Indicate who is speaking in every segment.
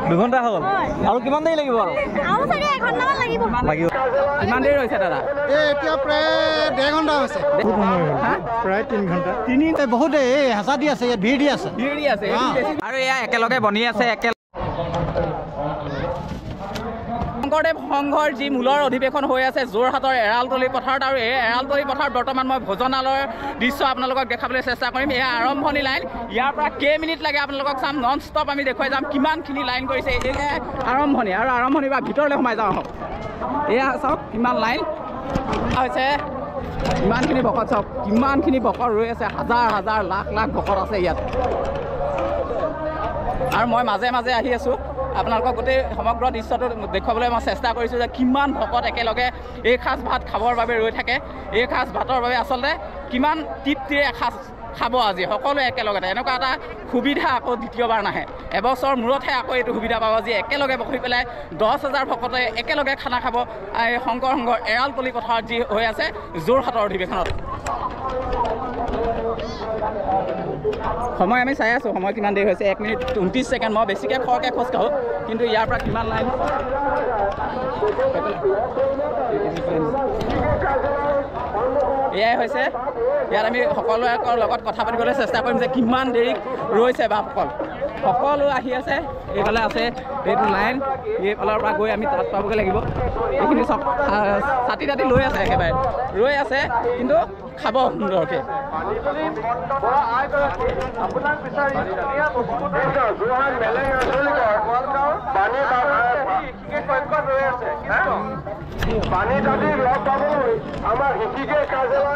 Speaker 1: 2 ঘণ্টা হ'ল আৰু কিমান দেৰি লাগিব আৰু
Speaker 2: চাগে 1 ঘণ্টামান লাগিব
Speaker 3: কিমান দেৰি হৈছে দাদা
Speaker 4: এতিয়া প্ৰায় 1.5 ঘণ্টা হৈছে প্ৰায় 3 ঘণ্টা বহুত হেঁচা দি আছে ইয়াত ভিৰ দি আছে
Speaker 3: আৰু এয়া একেলগে বনি আছে শংকৰদেৱ সংঘৰ যি মূলৰ অধিৱেশন হৈ আছে যোৰহাটৰ এৰালতলী পথাৰত আৰু এই এৰালতলী পথাৰত বৰ্তমান মই ভোজনালয়ৰ দৃশ্য আপোনালোকক দেখাবলৈ চেষ্টা কৰিম এয়া আৰম্ভণি লাইন ইয়াৰ পৰা কেইমিনিট লাগে আপোনালোকক চাম নন ষ্টপ আমি দেখুৱাই যাম কিমানখিনি লাইন কৰিছে এয়া আৰম্ভণি আৰু আৰম্ভণিৰ পৰা ভিতৰলৈ সোমাই যাওঁ আহক এয়া চাওক কিমান লাইন হৈছে ইমানখিনি ভকত চাওক কিমানখিনি ভকত ৰৈ আছে হাজাৰ হাজাৰ লাখ লাখ ভকত আছে ইয়াত আৰু মই মাজে মাজে আহি আছোঁ আপোনালোকক গোটেই সমগ্ৰ দৃশ্যটো দেখুৱাবলৈ মই চেষ্টা কৰিছোঁ যে কিমান ভকত একেলগে এই সাঁজ ভাত খাবৰ বাবে ৰৈ থাকে এই সাঁজ ভাতৰ বাবে আচলতে কিমান তৃপ্তিৰে এসাঁজ খাব আজি সকলোৱে একেলগতে এনেকুৱা এটা সুবিধা আকৌ দ্বিতীয়বাৰ নাহে এবছৰ মূৰতহে আকৌ এইটো সুবিধা পাব যি একেলগে বহি পেলাই 10,000 ভকতে একেলগে খানা খাব এই শংকৰ সংঘৰ এৰালতলী পথাৰত যি হৈ আছে যোৰহাটৰ অধিৱেশনত সময় আমি চাই আছোঁ সময় কিমান দেৰি হৈছে 1 মিনিট 29 ছেকেণ্ড মই বেছিকৈ খৰকৈ খোজ কাঢ়োঁ কিন্তু ইয়াৰ পৰা কিমান লাইন এয়াই হৈছে ইয়াত আমি সকলোৰে লগত কথা পাতিবলৈ চেষ্টা কৰিম যে কিমান দেৰি ৰৈছে বা সকলো আহি আছে এইফালে আছে এইটো লাইন এইফালৰ পৰা গৈ আমি তাত পাবগৈ লাগিব এইখিনি চব ছাতি তাতি লৈ আছে একেবাৰে ৰৈ আছে কিন্তু খাব সুন্দৰকৈ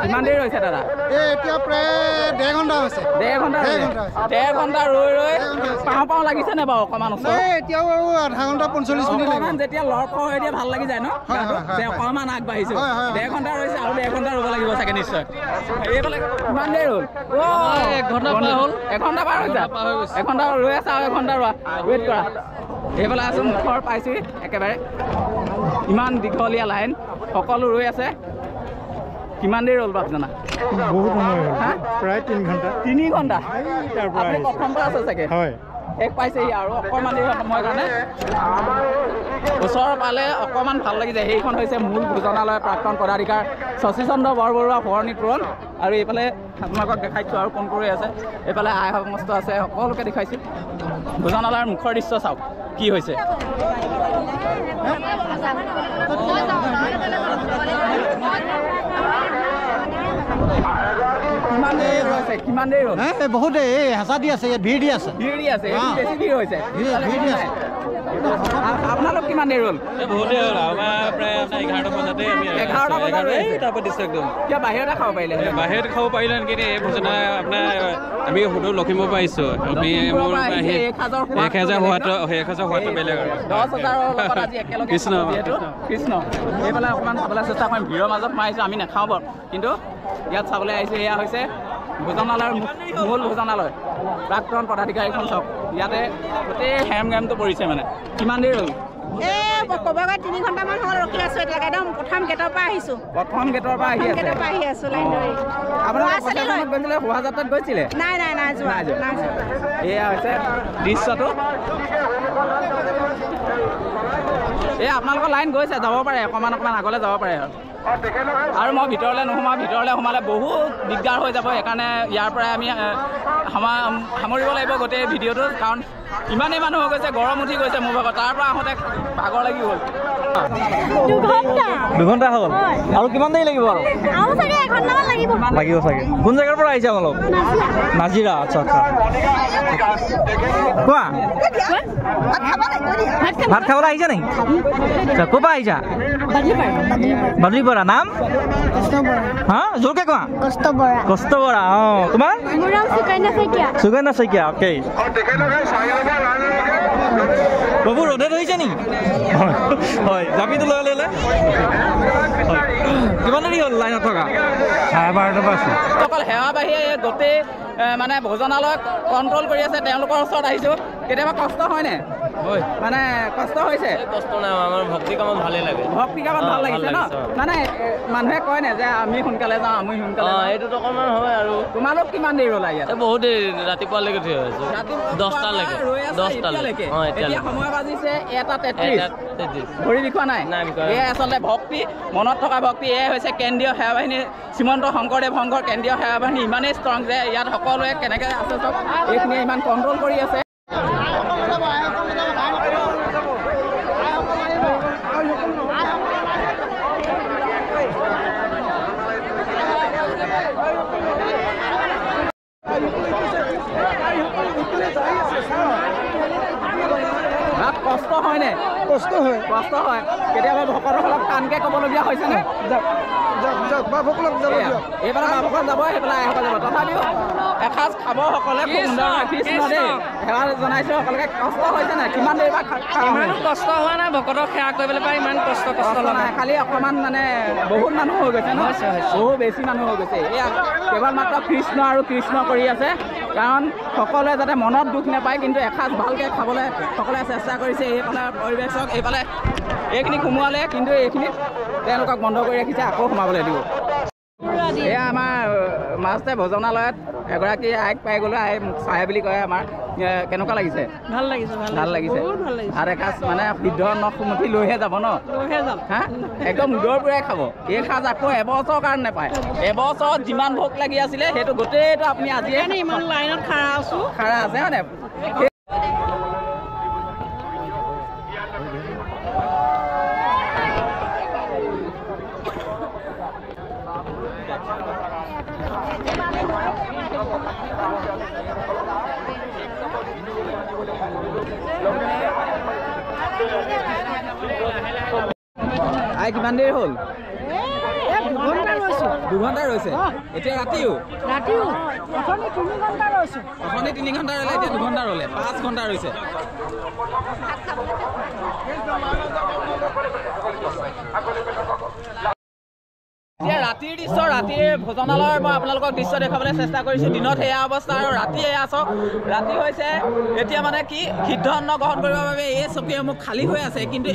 Speaker 3: কিমান দেৰি হৈছে দাদা
Speaker 4: এতিয়া প্ৰায় 1.5 ঘণ্টা হৈছে
Speaker 3: 1.5 ঘণ্টা ৰৈ ৰৈ পাওঁ পাওঁ লাগিছে নে বাৰু অকণমান
Speaker 4: এতিয়াও আৰু আধা ঘণ্টা 45 মিনিট
Speaker 3: অকণমান যেতিয়া লৰফৰ হৈ দিয়ে ভাল লাগি যায় ন যে অকণমান আগবাঢ়িছোঁ 1.5 ঘণ্টা ৰৈছে আৰু 1 ঘণ্টা ৰ'ব লাগিব চাগে নিশ্চয় এইফালে কিমান দেৰি হ'ল 1 ঘণ্টা পাৰ হ'ল 1 ঘণ্টা পাৰ হৈছে 1 ঘণ্টা ৰৈ আছে আৰু 1 ঘণ্টা ৱেইট কৰা এইফালে আছোঁ মুখৰ পাইছোঁ একেবাৰে ইমান দীঘলীয়া লাইন সকলো ৰৈ আছে কিমান দেৰি হ'ল বাপ জানা
Speaker 4: বহুত সময় হ'ল প্ৰায় 3 ঘণ্টা
Speaker 3: 3 ঘণ্টা আপুনি প্ৰথমবাৰ আছে চাগে
Speaker 4: হয়
Speaker 3: এক পাইছেহি আৰু অকণমান দেৰি সময় কাৰণে ওচৰ পালে অকণমান ভাল লাগি যায় সেইখন হৈছে মূল ভোজনালয়ৰ প্ৰাক্তন পদাধিকাৰ শশী চন্দ্ৰ বৰবৰুৱা সোঁৱৰণি তোৰণ আৰু এইফালে আপোনালোকক দেখাইছোঁ আৰু কোন কৰি আছে এইফালে আই সমস্ত আছে সকলোকে দেখাইছোঁ ভোজনালয়ৰ মুখৰ দৃশ্য চাওক কি হৈছে কিমান দেৰি হ'ল
Speaker 4: বহুত হেঁচা দি আছে ইয়াত ভিৰ দি আছে
Speaker 3: বেছি ভিৰ হৈছে আপোনালোক কিমান দেৰি হ'ল
Speaker 1: বহুতেই হ'ল আমাৰ প্ৰায় 11টা বজাতে আমি
Speaker 3: 11টা বজাত
Speaker 1: তাৰপৰা দিছোঁ একদম
Speaker 3: কিয় বাহিৰতে খাব পাৰিলে
Speaker 1: বাহিৰত খাব পাৰিলে নেকি এই ভোজনা আপোনাৰ আমি সুদূৰ লখিমপুৰ পৰা আহিছোঁ আমি মোৰ 1,000 হোৱাটো বেলেগ আৰু
Speaker 3: 10,000 কৃষ্ণ এইফালে অকণমান চাবলৈ চেষ্টা কৰিম ভিৰৰ মাজত সোমাইছোঁ আমি নাখাওঁ বাৰু কিন্তু ইয়াত চাবলৈ আহিছোঁ এয়া হৈছে ভোজনালয়ৰ মূল ভোজনালয় প্ৰাক্তন পদাধিকাৰীখন চাওক ইয়াতে গোটেই হেম গেমটো পৰিছে মানে কিমান দেৰি হ'ল
Speaker 2: ক'ব গ'লে 3 ঘণ্টামান হ'ল ৰখি আছোঁ এতিয়ালৈকে একদম প্ৰথম গেটৰ পৰা আহিছোঁ
Speaker 3: প্ৰথম গেটৰ পৰা আহি আছোঁ
Speaker 2: লাইন ধৰি
Speaker 3: আপোনালোকে গৈছিলে শোভাযাত্ৰাত গৈছিলে
Speaker 2: নাই যোৱা
Speaker 3: এয়া হৈছে দৃশ্যটো এই আপোনালোকৰ লাইন গৈছে যাব পাৰে অকণমান আগলৈ যাব পাৰে আৰু মই ভিতৰলৈ নোসোমাওঁ ভিতৰলৈ সোমালে বহুত দিগদাৰ হৈ যাব সেইকাৰণে ইয়াৰ পৰাই আমি সামৰিব লাগিব গোটেই ভিডিঅ'টো কাৰণ ইমানেই মানুহ হৈ গৈছে গৰম উঠি গৈছে মোৰ ভাগত তাৰ পৰা আহোঁতে ভাগৰ লাগি গ'ল
Speaker 1: 2 ঘণ্টা হ'ল আৰু কিমান দেৰি লাগিব আৰু
Speaker 2: চাগে 1 ঘণ্টামান লাগিব
Speaker 1: চাগে কোন জেগাৰ পৰা আহিছে আপোনালোক নাজিৰা আচ্ছা কোৱা ভাত খাবলৈ আহিছা নেকি আচ্ছা ক'ৰ পৰা আহিছা বাদলিপাৰা নাম হা জোৰকে কোৱা কষ্ট বৰা অঁ তোমাৰ সুকন্যা শইকীয়া অ'কে বাবু ৰ'দে ধৰিছে নেকি হয় জাপিটো লৈ ল'লে কিমান দেৰি হ'ল লাইনত থকা 12:30 পৰা আছোঁ
Speaker 3: অকল সেৱাবাহীয়ে গোটেই মানে ভোজনালয়ক কণ্ট্ৰল কৰি আছে তেওঁলোকৰ ওচৰত আহিছোঁ কেতিয়াবা কষ্ট হয়নে মানে কষ্ট হৈছে
Speaker 5: কষ্ট নাই আমাৰ ভক্তি কামত ভালে লাগে
Speaker 3: ভক্তি কামত ভাল লাগিছে ন মানে মানুহে কয় নে যে আমি সোনকালে যাওঁ আমি সোনকালে
Speaker 5: এইটোতো অকণমান হয় আৰু
Speaker 3: তোমালোক কিমান দেৰি ওলাই ইয়াত
Speaker 5: বহুত দেৰি ৰাতিপুৱালৈকে থিয় হৈছোঁ 10টালৈকে
Speaker 3: এতিয়া সময় বাজিছে 1:33 ঘড়ী দেখুৱা নাই এয়াই আচলতে ভক্তি মনত থকা ভক্তি এয়াই হৈছে কেন্দ্ৰীয় সেৱা বাহিনী শ্ৰীমন্ত শংকৰদেৱ সংঘৰ কেন্দ্ৰীয় সেৱা বাহিনী ইমানেই ষ্ট্ৰং যে ইয়াত সকলোৱে কেনেকৈ আছে চব এইখিনিয়ে ইমান কণ্ট্ৰল কৰি আছে কষ্ট হয়নে কষ্ট হয় কেতিয়াবা ভকতসকলক টানকৈ ক'বলগীয়া হৈছেনে এইফালে বাবুকত যাব সেইফালে আইসকল যাব তথাপিও এসাঁজ খাব সকলে কৃষ্ণ দেই সেৱা জনাইছোঁ সকলোকে কষ্ট হৈছে নাই কিমান দেৰি ইমান কষ্ট হোৱা নাই ভকতক সেৱা কৰিবলৈ পাই ইমান কষ্ট নাই খালি অকণমান মানে বহুত মানুহ হৈ গৈছে ন বহুত বেছি মানুহ হৈ গৈছে এয়া কেৱল মাত্ৰ কৃষ্ণ আৰু কৃষ্ণ কৰি আছে কাৰণ সকলোৱে যাতে মনত দুখ নাপায় কিন্তু এসাঁজ ভালকৈ খাবলৈ সকলোৱে চেষ্টা কৰিছে এইফালে পৰিৱেশ চাওক এইফালে এইখিনি সোমোৱালে কিন্তু এইখিনিত তেওঁলোকক বন্ধ কৰি ৰাখিছে আকৌ সোমাবলৈ দিব এয়া আমাৰ মাজতে ভোজনালয়ত এগৰাকী আইক পাই গ'লো আই মোক চাহে বুলি কয় আমাৰ কেনেকুৱা লাগিছে ভাল লাগিছে আৰু এসাঁজ মানে সিদ্ধ নখমুঠি লৈহে যাব ন হা একদম উদৰ পূৰাই খাব এই সাঁজ আকৌ এবছৰৰ কাৰণে নাপায় এবছৰত যিমান ভোক লাগি আছিলে সেইটো গোটেইটো আপুনি আজিয়ে ইমান লাইনত খাৰা আছে হয়নে আই কিমান দেৰি হ'ল 2 ঘণ্টা ৰৈছে এতিয়া ৰাতিও অথনি 3 ঘণ্টা ৰ'লে এতিয়া 2 ঘণ্টা ৰ'লে 5 ঘণ্টা ৰৈছে এতিয়া ৰাতিৰ দৃশ্য ৰাতিৰ ভোজনালয়ৰ মই আপোনালোকক দৃশ্য দেখুৱাবলৈ চেষ্টা কৰিছোঁ দিনত সেয়া অৱস্থা আৰু ৰাতি এয়া চাওক ৰাতি হৈছে এতিয়া মানে কি সিদ্ধ অন্ন গ্ৰহণ কৰিবৰ বাবে এই চকীসমূহ খালী হৈ আছে কিন্তু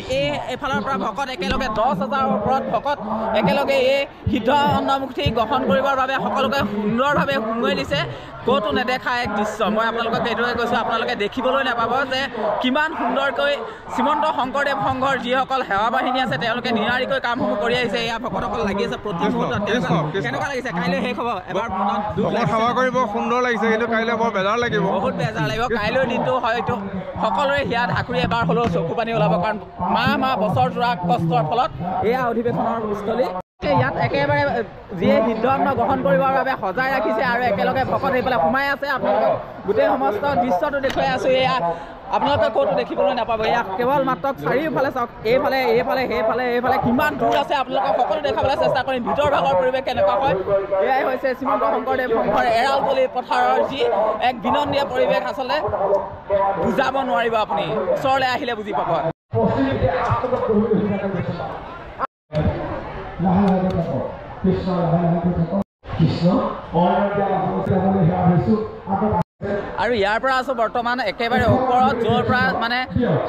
Speaker 3: এইফালৰ পৰা ভকত একেলগে 10,000ৰ ওপৰত ভকত একেলগে এই সিদ্ধ অন্নমুঠি গ্ৰহণ কৰিবৰ বাবে সকলোকে সুন্দৰভাৱে সুমুৱাই দিছে ক'তো নেদেখা এক দৃশ্য মই আপোনালোকক এইটোৱে কৈছোঁ আপোনালোকে দেখিবলৈ নাপাব যে কিমান সুন্দৰকৈ শ্ৰীমন্ত শংকৰদেৱ সংঘৰ যিসকল সেৱা বাহিনী আছে তেওঁলোকে নিয়াৰিকৈ কামসমূহ কৰি আহিছে এয়া ভকতসকল লাগি আছে প্ৰতি মুহূৰ্তত কেনেকুৱা লাগিছে কাইলৈ শেষ হ'ব এবাৰ মনত
Speaker 6: সেৱা কৰিব সুন্দৰ লাগিছে কিন্তু কাইলৈ বৰ বেজাৰ লাগিব
Speaker 3: বহুত বেজাৰ লাগিব কাইলৈৰ দিনটো হয়তো সকলোৰে হিয়া ঢাকুৰি এবাৰ হ'লেও চকু পানী ওলাব কাৰণ মাহ বছৰ জোৰা কষ্টৰ ফলত এয়া অধিৱেশনৰ স্থলী ইয়াত একেবাৰে যিয়ে সিদ্ধ অন্ন গ্ৰহণ কৰিবৰ বাবে সজাই ৰাখিছে আৰু একেলগে ভকত সেইফালে সোমাই আছে আপোনালোকক গোটেই সমস্ত দৃশ্যটো দেখুৱাই আছোঁ এয়া আপোনালোকে ক'তো দেখিবলৈ নাপাব এয়া কেৱল মাত্ৰ চাৰিওফালে চাওক এইফালে সেইফালে কিমান দূৰ আছে আপোনালোকক সকলো দেখাবলৈ চেষ্টা কৰিম ভিতৰ ভাগৰ পৰিৱেশ কেনেকুৱা হয় এয়াই হৈছে শ্ৰীমন্ত শংকৰদেৱ সংঘৰ এৰালতলী পথাৰৰ যি এক বিনন্দীয় পৰিৱেশ আচলতে বুজাব নোৱাৰিব আপুনি ওচৰলৈ আহিলে বুজি পাব আৰু ইয়াৰ পৰা আছোঁ বৰ্তমান একেবাৰে ওপৰত য'ৰ পৰা মানে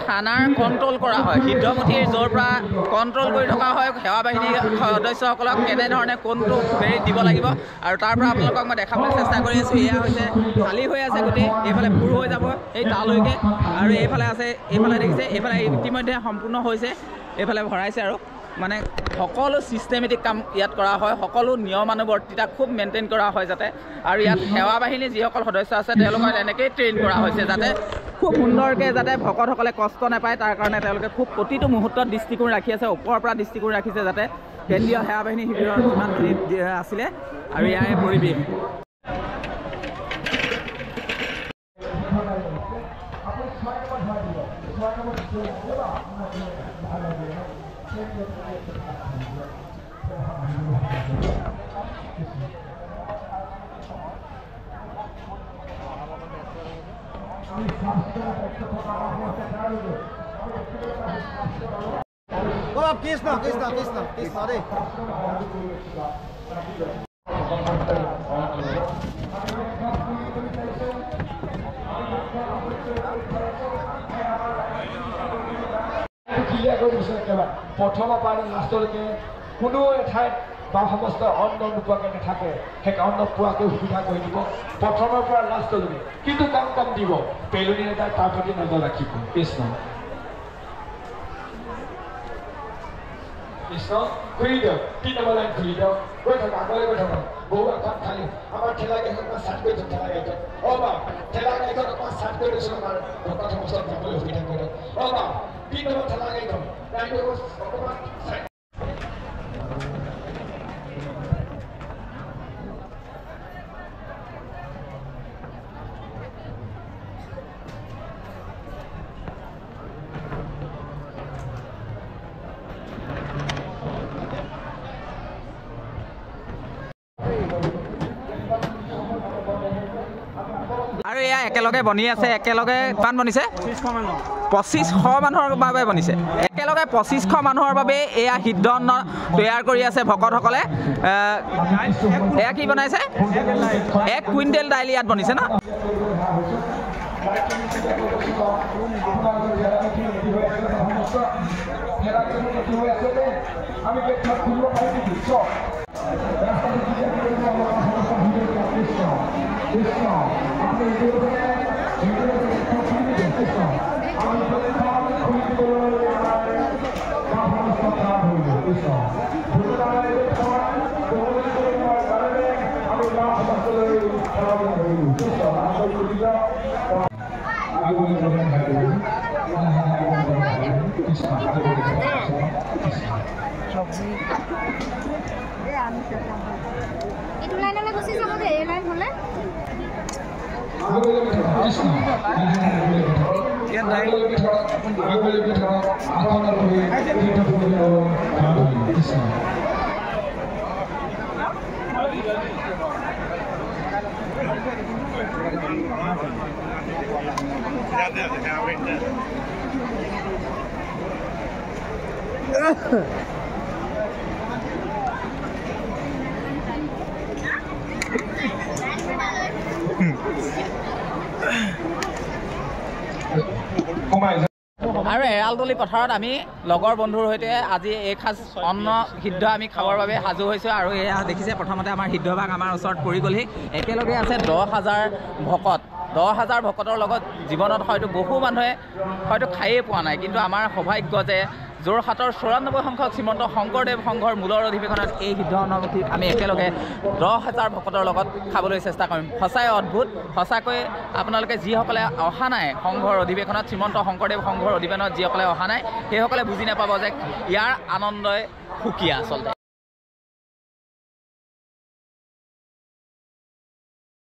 Speaker 3: খানাৰ কণ্ট্ৰল কৰা হয় সিদ্ধমুঠিৰ য'ৰ পৰা কণ্ট্ৰল কৰি থকা হয় সেৱা বাহিনীৰ সদস্যসকলক কেনেধৰণে কোনটো হেৰি দিব লাগিব আৰু তাৰ পৰা আপোনালোকক মই দেখাবলৈ চেষ্টা কৰি আছোঁ এয়া হৈছে খালী হৈ আছে গোটেই এইফালে ভুৰ হৈ যাব এই তালৈকে আৰু এইফালে আছে এইফালে দেখিছে এইফালে ইতিমধ্যে সম্পূৰ্ণ হৈছে এইফালে ভৰাইছে আৰু মানে সকলো ছিষ্টেমেটিক কাম ইয়াত কৰা হয় সকলো নিয়মানুৱৰ্তিতা খুব মেইনটেইন কৰা হয় যাতে আৰু ইয়াত সেৱা বাহিনীৰ যিসকল সদস্য আছে তেওঁলোকক এনেকৈয়ে ট্ৰেইন কৰা হৈছে যাতে খুব সুন্দৰকৈ যাতে ভকতসকলে কষ্ট নাপায় তাৰ কাৰণে তেওঁলোকে খুব প্ৰতিটো মুহূৰ্তত দৃষ্টিকোণ ৰাখি আছে ওপৰৰ পৰা দৃষ্টিকোণ ৰাখিছে যাতে কেন্দ্ৰীয় সেৱা বাহিনী শিবিৰৰ যিমানখিনি আছিলে আৰু ইয়াৰে পৰিৱেশ
Speaker 4: কৃষ্ণ কৃষ্ণ কৃষ্ণ কৃষ্ণ দেই
Speaker 7: সুকীয়া কৰি দিছে একেবাৰে প্ৰথমৰ পৰা লাষ্টলৈকে কোনো এঠাইত বা সমস্ত অন্ন নোপোৱাকৈ নাথাকে সেই অন্ন পোৱাকৈ সুবিধা কৰি দিব প্ৰথমৰ পৰা লাষ্টলৈকে কিন্তু কম দিব পেলনি এটাই তাৰ প্ৰতি নজৰ ৰাখিব কৃষ্ণ কৃষ্ণ ঘূৰি দিয়ক 3 নম্বৰ লাইন ঘূৰি দিয়ক গৈ থাকক আগলৈ গৈ থাকক বহু এখন খালি আমাৰ ঠেলা গাড়ীখন অকণমান চাট কৰি দিয়ক ঠেলা গাড়ীখন বা ঠেলা গাড়ীখন অকণমান চাট কৰি দিছোঁ আমাৰ ভকত সমস্ত যাবলৈ সুবিধা কৰি দিয়ক বা 3 নম্বৰ ঠেলা গাড়ীখন অকণমান
Speaker 3: আৰু এয়া একেলগে বনি আছে একেলগে কিমান বনিছে 2500 মানুহৰ বাবে বনিছে একেলগে 2500 মানুহৰ বাবে এয়া সিদ্ধন্ন তৈয়াৰ কৰি আছে ভকতসকলে এয়া কি বনাইছে 1 কুইণ্টেল দাইল ইয়াত বনিছে ন আৰু এৰালতলি পথাৰত আমি লগৰ বন্ধুৰ সৈতে আজি এসাঁজ অন্ন সিদ্ধ আমি খাবৰ বাবে সাজু হৈছোঁ আৰু এয়া দেখিছে প্ৰথমতে আমাৰ সিদ্ধভাগ আমাৰ ওচৰত পৰি গ'লহি একেলগে আছে 10,000 ভকত 10,000 ভকতৰ লগত জীৱনত হয়তো বহু মানুহে হয়তো খায়েই পোৱা নাই কিন্তু আমাৰ সৌভাগ্য যে যোৰহাটৰ 94 সংখ্যক শ্ৰীমন্ত শংকৰদেৱ সংঘৰ মূলৰ অধিৱেশনত এই সিদ্ধ অন্নমুঠি আমি একেলগে 10,000 ভকতৰ লগত খাবলৈ চেষ্টা কৰিম সঁচাই অদ্ভুত সঁচাকৈ আপোনালোকে যিসকলে অহা নাই সংঘৰ অধিৱেশনত শ্ৰীমন্ত শংকৰদেৱ সংঘৰ অধিৱেশনত যিসকলে অহা নাই সেইসকলে বুজি নাপাব যে ইয়াৰ আনন্দই সুকীয়া আচলতে